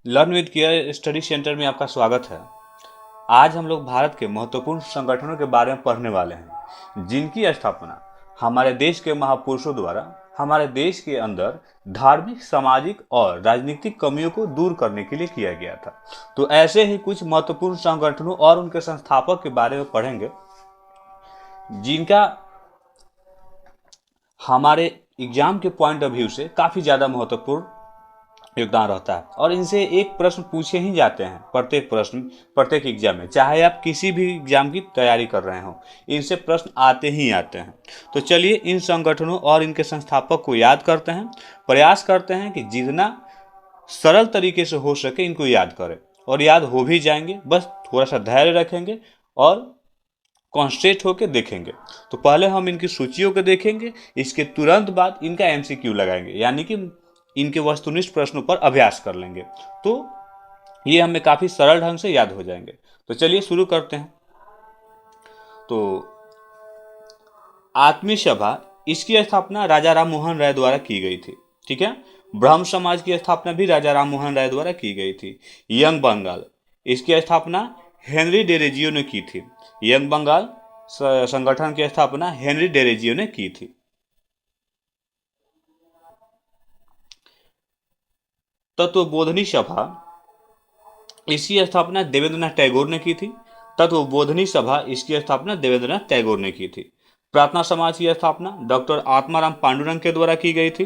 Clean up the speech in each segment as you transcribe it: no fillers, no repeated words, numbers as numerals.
Learn with care study centre में आपका स्वागत है। आज हम लोग भारत के महत्वपूर्ण संगठनों के बारे में पढ़ने वाले हैं, जिनकी स्थापना हमारे देश के महापुरुषों द्वारा हमारे देश के अंदर धार्मिक, सामाजिक और राजनीतिक कमियों को दूर करने के लिए किया गया था। तो ऐसे ही कुछ महत्वपूर्ण संगठनों और उनके संस्थापक के बारे में पढ़ेंगे, जिनका हमारे एग्जाम के पॉइंट ऑफ व्यू से काफी ज्यादा महत्वपूर्ण योगदान रहता है और इनसे एक प्रश्न पूछे ही जाते हैं। प्रत्येक एग्जाम में, चाहे आप किसी भी एग्जाम की तैयारी कर रहे हो, इनसे प्रश्न आते ही आते हैं। तो चलिए इन संगठनों और इनके संस्थापक को याद करते हैं, प्रयास करते हैं कि जितना सरल तरीके से हो सके इनको याद करें, और याद हो भी जाएंगे। बस थोड़ा सा धैर्य रखेंगे और कॉन्सेंट्रेट होकर देखेंगे। तो पहले हम इनकी सूचियों को देखेंगे, इसके तुरंत बाद इनका एमसीक्यू लगाएंगे, यानी कि इनके वस्तुनिष्ठ प्रश्नों पर अभ्यास कर लेंगे। तो ये हमें काफी सरल ढंग से याद हो जाएंगे। तो चलिए शुरू करते हैं। तो आत्मीय सभा, इसकी स्थापना राजा राम मोहन राय द्वारा की गई थी। ठीक है। ब्रह्म समाज की स्थापना भी राजा राम मोहन राय द्वारा की गई थी। यंग बंगाल, इसकी स्थापना हेनरी डेरेजियो ने की थी। यंग बंगाल संगठन की स्थापना हेनरी डेरेजियो ने की थी। तत्वबोधनी सभा, इसकी स्थापना देवेंद्रनाथ टैगोर ने की थी। तत्वबोधनी सभा, इसकी स्थापना देवेंद्रनाथ टैगोर ने की थी। प्रार्थना समाज की स्थापना डॉक्टर आत्माराम पांडुरंग के द्वारा की गई थी।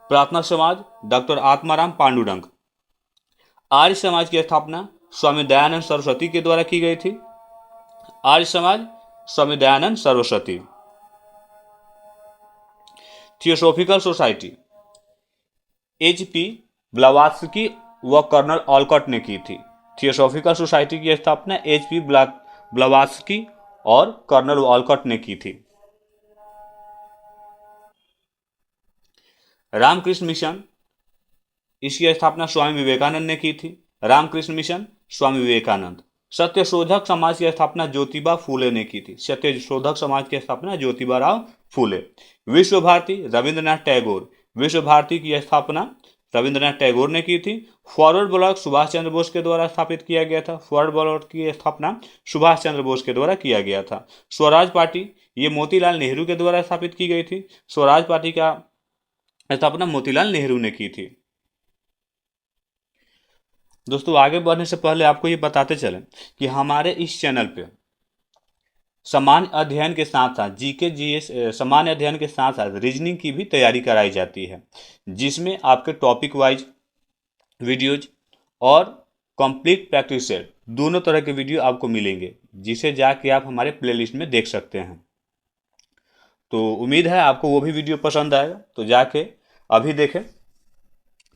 प्रार्थना समाज डॉक्टर आत्माराम पांडुरंग। आर्य समाज की स्थापना स्वामी दयानंद सरस्वती के द्वारा की गई थी। Arya Samaj Swami Dayanand Saraswati. Theosophical Society, H P. Blavatsky व कर्नल ऑलकॉट ने की थी। थियोसॉफिकल सोसाइटी की स्थापना एच.पी. ब्लावात्स्की और कर्नल ऑलकॉट ने की थी। रामकृष्ण मिशन, इसकी स्थापना स्वामी विवेकानंद ने की थी। रामकृष्ण मिशन, स्वामी विवेकानंद। सत्यशोधक समाज की स्थापना ज्योतिबा फूले ने की थी। सत्यशोधक समाज की स्थापना ज्योतिबा राव फूले। विश्व भारती, रविंद्रनाथ टैगोर। विश्व भारती की स्थापना रविंद्रनाथ टैगोर ने की थी। फॉरवर्ड ब्लॉक सुभाष चंद्र बोस के द्वारा स्थापित किया गया था। फॉरवर्ड ब्लॉक की स्थापना सुभाष चंद्र बोस के द्वारा किया गया था। स्वराज पार्टी, ये मोतीलाल नेहरू के द्वारा स्थापित की गई थी। स्वराज पार्टी का स्थापना मोतीलाल नेहरू ने की थी। दोस्तों, आगे बढ़ने से पहले आपको ये बताते चलें कि हमारे इस चैनल पे सामान्य अध्ययन के साथ साथ जीके जीएस, सामान्य अध्ययन के साथ साथ रीजनिंग की भी तैयारी कराई जाती है, जिसमें आपके टॉपिक वाइज वीडियोज और कंप्लीट प्रैक्टिस सेट दोनों तरह के वीडियो आपको मिलेंगे, जिसे जाके आप हमारे प्लेलिस्ट में देख सकते हैं। तो उम्मीद है आपको वो भी वीडियो पसंद आएगा, तो जाके अभी देखें।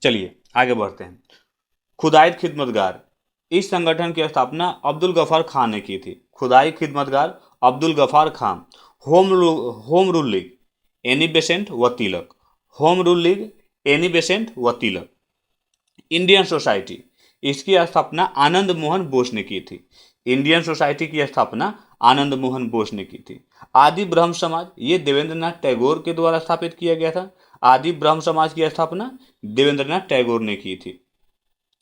चलिए आगे बढ़ते हैं। खुदाई खिदमतगार, इस संगठन की स्थापना अब्दुल गफार खान ने की थी। Khudai Khidmatgar Abdul Ghaffar Khan. Home Rule League Annie Besant व Tilak. Home Rule League Annie Besant व तिलक। इंडियन सोसाइटी, इसकी स्थापना आनंद मोहन बोस ने की थी। इंडियन सोसाइटी की स्थापना आनंद मोहन बोस ने की थी। आदि ब्रह्म समाज, ये देवेंद्रनाथ टैगोर के द्वारा स्थापित किया गया था। आदि ब्रह्म समाज की स्थापना देवेंद्रनाथ टैगोर ने की थी।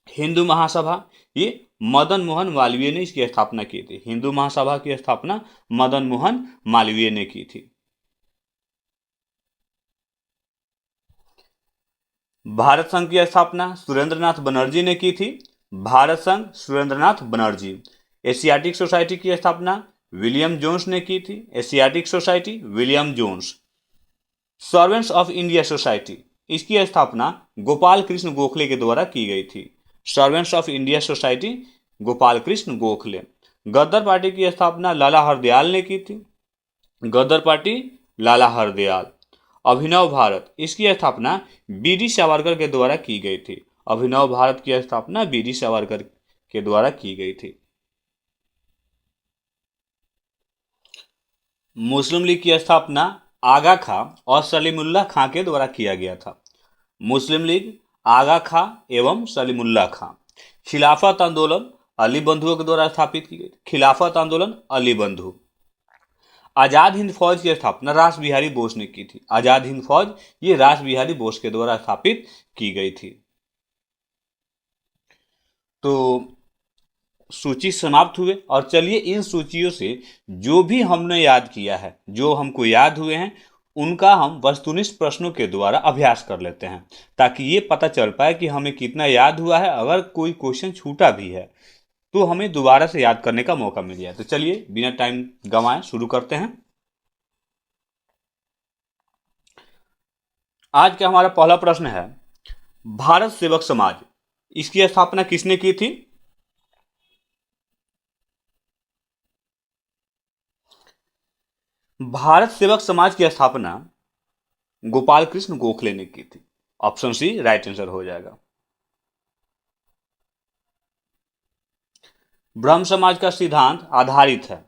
हिंदू महासभा, ये मदन मोहन मालवीय ने इसकी स्थापना की थी। हिंदू महासभा की स्थापना मदन मोहन मालवीय ने की थी। भारत संघ की स्थापना सुरेंद्रनाथ बनर्जी ने की थी। भारत संघ सुरेंद्रनाथ बनर्जी। एशियाटिक सोसाइटी की स्थापना विलियम जोन्स ने की थी। Asiatic society William Jones. Servants of India society, इसकी स्थापना गोपाल कृष्ण गोखले के द्वारा की गई थी। Servants of India society Gopal Krishna Gokhale. Ghadar party की स्थापना लाला हरदयाल ने की थी। गदर पार्टी लाला हरदयाल। अभिनव भारत, इसकी स्थापना बीडी सावरकर के द्वारा की गई थी। अभिनव भारत की स्थापना बीडी सावरकर के द्वारा की गई थी। मुस्लिम लीग की स्थापना आगा खां और सलीमुल्लाह खां के द्वारा किया गया था। मुस्लिम लीग आगा खां एवं सलीमुल्लाह खां। खिलाफत आंदोलन अली बंधुओं के द्वारा स्थापित की गई। खिलाफत आंदोलन अली बंधु। आजाद हिंद फौज की स्थापना रास बिहारी बोस ने की थी। आजाद हिंद फौज, ये रास बिहारी बोस के द्वारा स्थापित की गई थी। तो सूची समाप्त हुए, और चलिए इन सूचियों से जो भी हमने याद किया है, जो हमको याद हुए हैं, उनका हम वस्तुनिष्ठ प्रश्नों के द्वारा अभ्यास कर लेते हैं, ताकि ये पता चल पाए कि हमें कितना याद हुआ है। अगर कोई क्वेश्चन छूटा भी है तो हमें दोबारा से याद करने का मौका मिल जाए। तो चलिए बिना टाइम गंवाए शुरू करते हैं। आज का हमारा पहला प्रश्न है, भारत सेवक समाज, इसकी स्थापना किसने की थी? भारत सेवक समाज की स्थापना गोपाल कृष्ण गोखले ने की थी। ऑप्शन सी राइट आंसर हो जाएगा। ब्रह्म समाज का सिद्धांत आधारित है।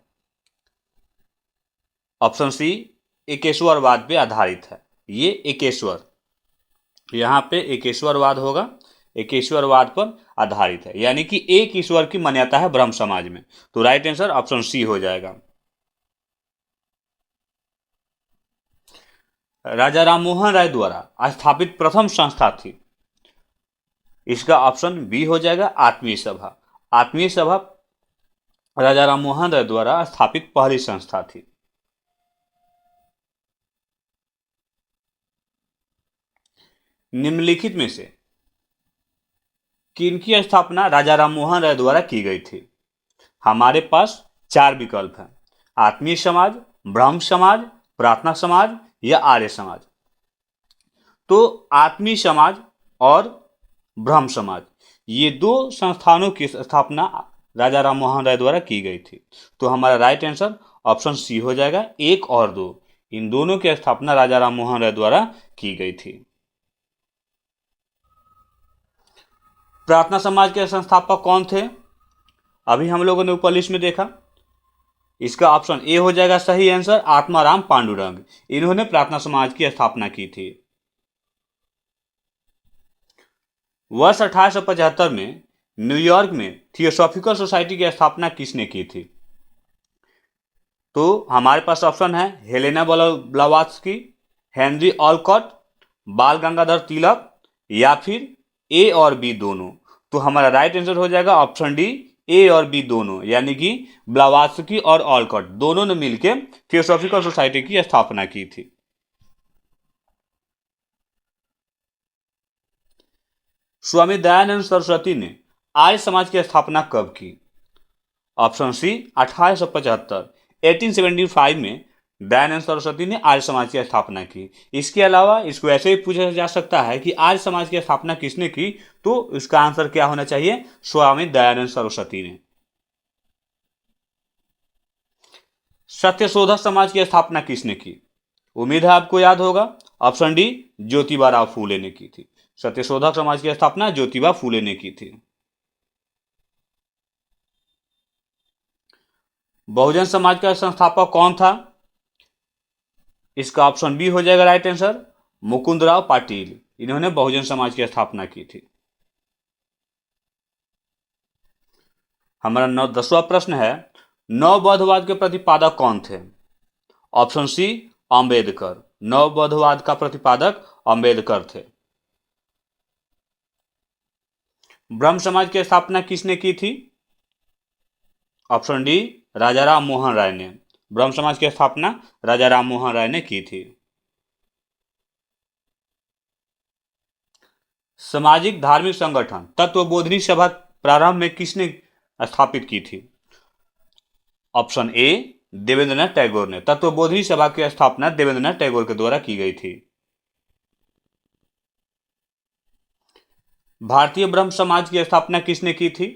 ऑप्शन सी एकेश्वरवाद पे आधारित है। ये एकेश्वर, यहां पे एकेश्वरवाद होगा, एकेश्वरवाद पर आधारित है, यानी कि एक ईश्वर की मान्यता है ब्रह्म समाज में। तो राइट आंसर ऑप्शन सी हो जाएगा। राजा राममोहन राय द्वारा स्थापित प्रथम संस्था थी, इसका ऑप्शन बी हो जाएगा आत्मीय सभा। आत्मीय सभा राजा राममोहन राय द्वारा स्थापित पहली संस्था थी। निम्नलिखित में से किनकी स्थापना राजा राममोहन राय द्वारा की गई थी? हमारे पास चार विकल्प हैं, आत्मीय समाज, ब्रह्म समाज, प्रार्थना समाज या आर्य समाज। तो आत्मीय समाज और ब्रह्म समाज, ये दो संस्थानों की स्थापना राजा राममोहन राय द्वारा की गई थी। तो हमारा राइट आंसर ऑप्शन सी हो जाएगा, एक और दो, इन दोनों की स्थापना राजा राममोहन राय द्वारा की गई थी। प्रार्थना समाज के संस्थापक कौन थे? अभी हम लोगों ने ऊपर लिस्ट में देखा, इसका ऑप्शन ए हो जाएगा सही आंसर, आत्माराम पांडुरंग। इन्होंने प्रार्थना समाज की स्थापना की थी। वर्ष 1875 में न्यूयॉर्क में थियोसॉफिकल सोसाइटी की स्थापना किसने की थी? तो हमारे पास ऑप्शन है हेलेना ब्लावात्स्की, हेनरी ऑलकॉट, बाल गंगाधर तिलक या फिर ए और बी दोनों। तो हमारा राइट आंसर हो जाएगा ऑप्शन डी, ए और बी दोनों, यानी कि ब्लावात्स्की और ऑलकॉट दोनों ने मिलकर थियोसॉफिकल सोसाइटी की स्थापना की थी। स्वामी दयानंद सरस्वती ने आर्य समाज की स्थापना कब की? ऑप्शन सी 1875, 1875 में दयानंद सरस्वती ने आर्य समाज की स्थापना की। इसके अलावा इसको ऐसे ही पूछा जा सकता है कि आर्य समाज की स्थापना किसने की, तो इसका आंसर क्या होना चाहिए? स्वामी दयानंद सरस्वती ने। सत्यशोधक समाज की स्थापना किसने की? उम्मीद है आपको याद होगा। ऑप्शन डी ज्योतिबा राव फूले ने की थी। सत्यशोधक समाज की स्थापना ज्योतिबा फूले ने की थी। बहुजन समाज का संस्थापक कौन था? इसका ऑप्शन बी हो जाएगा राइट आंसर, मुकुंदराव पाटिल। इन्होंने बहुजन समाज की स्थापना की थी। हमारा 10वां प्रश्न है, नवबौद्धवाद के प्रतिपादक कौन थे? Option C Ambedkar. नवबौद्धवाद का प्रतिपादक अंबेडकर थे। ब्रह्म समाज की स्थापना किसने की थी? ऑप्शन डी राजा राम मोहन राय ने। ब्रह्म समाज की स्थापना राजा राम मोहन राय ने की थी। सामाजिक धार्मिक संगठन तत्वबोधिनी सभा प्रारंभ में किसने स्थापित की थी? ऑप्शन ए देवेंद्रनाथ टैगोर ने। तत्वबोधिनी सभा की स्थापना देवेंद्रनाथ टैगोर के द्वारा की गई थी। भारतीय ब्रह्म समाज की स्थापना किसने की थी?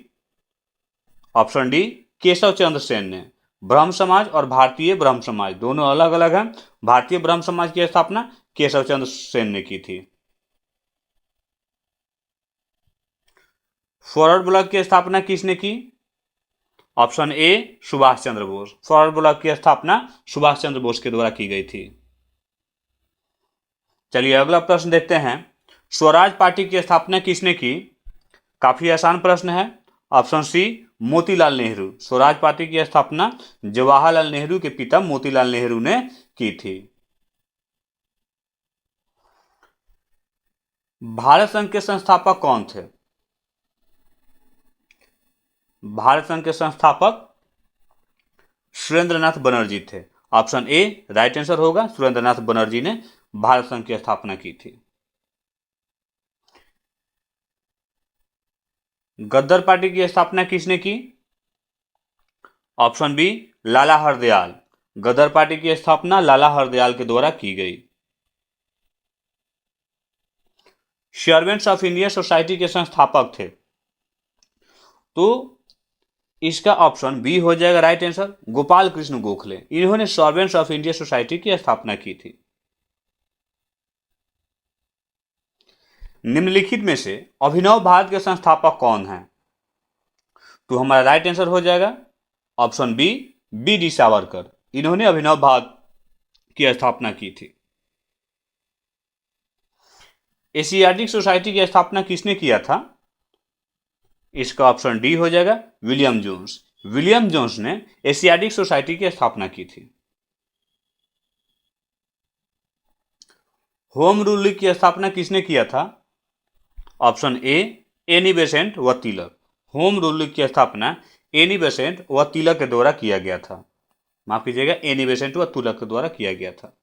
ऑप्शन डी केशव चंद्र सेन ने। ब्रह्म समाज और भारतीय ब्रह्म समाज दोनों अलग अलग हैं। भारतीय ब्रह्म समाज की स्थापना केशव चंद्र सेन ने की थी। फॉरवर्ड ब्लॉक की स्थापना किसने की? Option A Subhash Chandra Bose. Forward block की स्थापना सुभाष चंद्र बोस के द्वारा की गई थी। चलिए अगला प्रश्न देखते हैं, स्वराज पार्टी की स्थापना किसने की? काफी आसान प्रश्न है। Option C Motilal Nehru. Swaraj party की स्थापना जवाहरलाल नेहरू के पिता मोतीलाल नेहरू ने की थी। भारत संघ के संस्थापक कौन थे? भारत संघ के संस्थापक सुरेंद्रनाथ बनर्जी थे। ऑप्शन ए राइट आंसर होगा, सुरेंद्रनाथ बनर्जी ने भारत संघ की स्थापना की थी। गद्दर पार्टी की स्थापना किसने की? ऑप्शन बी लाला हरदयाल। गदर पार्टी की स्थापना लाला हरदयाल के द्वारा की गई। सर्वेंट्स ऑफ इंडिया सोसाइटी के संस्थापक थे, तो इसका ऑप्शन बी हो जाएगा राइट आंसर, गोपाल कृष्ण गोखले। इन्होंने सर्वेंट्स ऑफ इंडिया सोसाइटी की स्थापना की थी। निम्नलिखित में से अभिनव भारत के संस्थापक कौन हैं? तो हमारा राइट आंसर हो जाएगा option B B D Savarkar. इन्होंने अभिनव भारत की स्थापना की थी। एशियाटिक सोसाइटी की स्थापना किसने किया था? इसका ऑप्शन डी हो जाएगा विलियम जोन्स। विलियम जोन्स ने एशियाटिक सोसाइटी की स्थापना की थी। होम रूल लीग की स्थापना किसने किया था? ऑप्शन ए एनी बेसेंट व तिलक। होम रूल लीग की स्थापना एनी बेसेंट व तिलक के द्वारा किया गया था। माफ कीजिएगा, एनी बेसेंट व तिलक के द्वारा किया गया था।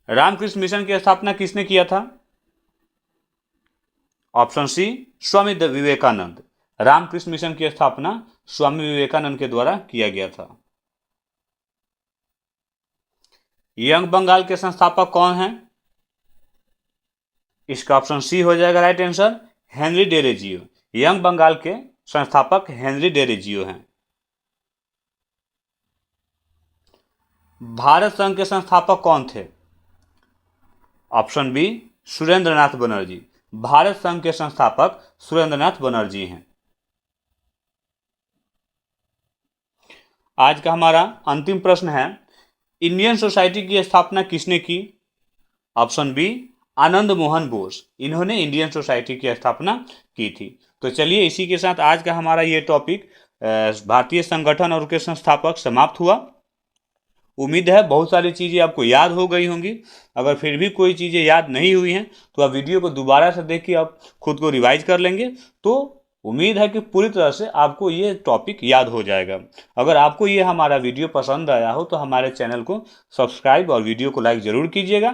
रामकृष्ण मिशन की स्थापना किसने किया था? Option C Swami Vivekananda. Ramakrishna mission की स्थापना स्वामी विवेकानंद के द्वारा किया गया था। यंग बंगाल के संस्थापक कौन हैं? इसका ऑप्शन सी हो जाएगा right answer, Henry Derozio. Young Bengal के संस्थापक हेनरी डेरेजियो हैं। भारत संघ के संस्थापक कौन थे? Option B Surendranath Banerjee. भारत संघ के संस्थापक सुरेंद्रनाथ बनर्जी हैं। आज का हमारा अंतिम प्रश्न है, इंडियन सोसाइटी की स्थापना किसने की? Option B Anand Mohan Bose. इन्होंने इंडियन सोसाइटी की स्थापना की थी। तो चलिए इसी के साथ आज का हमारा ये टॉपिक भारतीय संगठन और उनके संस्थापक समाप्त हुआ। उम्मीद है बहुत सारी चीज़ें आपको याद हो गई होंगी। अगर फिर भी कोई चीज़ें याद नहीं हुई हैं तो आप वीडियो को दोबारा से देख के आप खुद को रिवाइज कर लेंगे, तो उम्मीद है कि पूरी तरह से आपको ये टॉपिक याद हो जाएगा। अगर आपको ये हमारा वीडियो पसंद आया हो तो हमारे चैनल को सब्सक्राइब और वीडियो को लाइक ज़रूर कीजिएगा।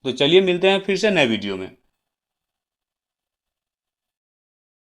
तो चलिए मिलते हैं फिर से नए वीडियो में।